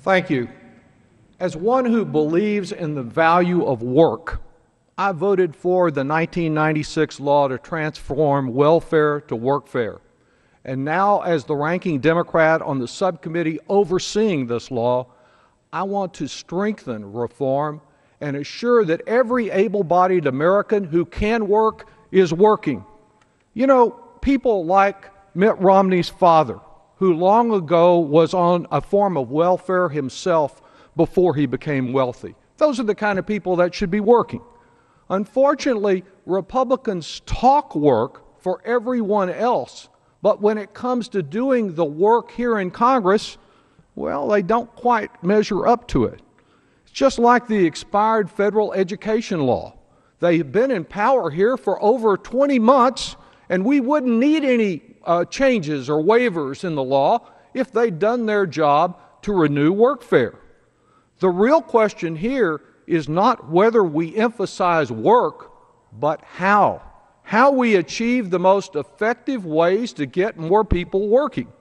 Thank you. As one who believes in the value of work, I voted for the 1996 law to transform welfare to workfare. And now, as the ranking Democrat on the subcommittee overseeing this law, I want to strengthen reform and assure that every able-bodied American who can work is working. You know, people like Mitt Romney's father, who long ago was on a form of welfare himself before he became wealthy. Those are the kind of people that should be working. Unfortunately, Republicans talk work for everyone else, but when it comes to doing the work here in Congress, well, they don't quite measure up to it. It's just like the expired federal education law. They've been in power here for over 20 months, and we wouldn't need any changes or waivers in the law if they'd done their job to renew workfare. The real question here is not whether we emphasize work, but how. How we achieve the most effective ways to get more people working.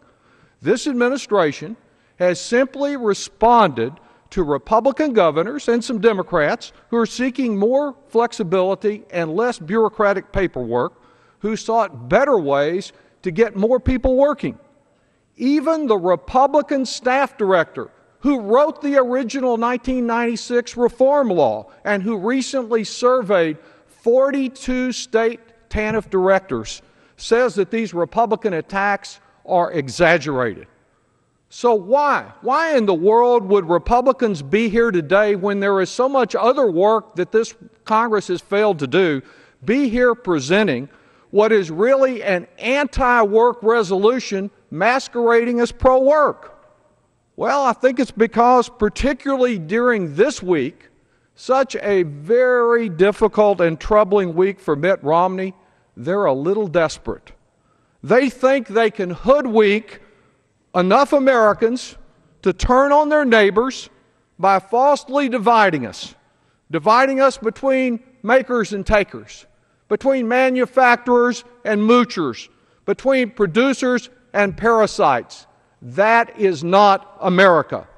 This administration has simply responded to Republican governors and some Democrats who are seeking more flexibility and less bureaucratic paperwork, who sought better ways to get more people working. Even the Republican staff director who wrote the original 1996 reform law and who recently surveyed 42 state TANF directors says that these Republican attacks are exaggerated. So why? Why in the world would Republicans be here today when there is so much other work that this Congress has failed to do, be here presenting what is really an anti-work resolution masquerading as pro-work? Well, I think it's because, particularly during this week, such a very difficult and troubling week for Mitt Romney, they're a little desperate. They think they can hoodwink enough Americans to turn on their neighbors by falsely dividing us between makers and takers, between manufacturers and moochers, between producers and parasites. That is not America.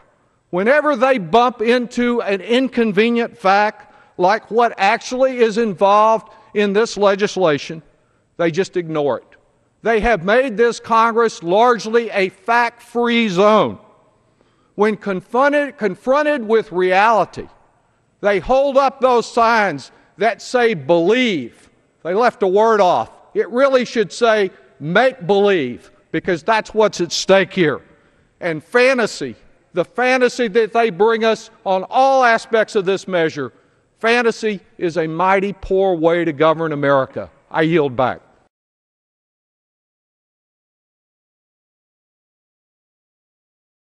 Whenever they bump into an inconvenient fact like what actually is involved in this legislation, they just ignore it. They have made this Congress largely a fact-free zone. When confronted with reality, they hold up those signs that say believe. They left a word off. It really should say make believe, because that's what's at stake here. And fantasy, the fantasy that they bring us on all aspects of this measure, fantasy is a mighty poor way to govern America. I yield back.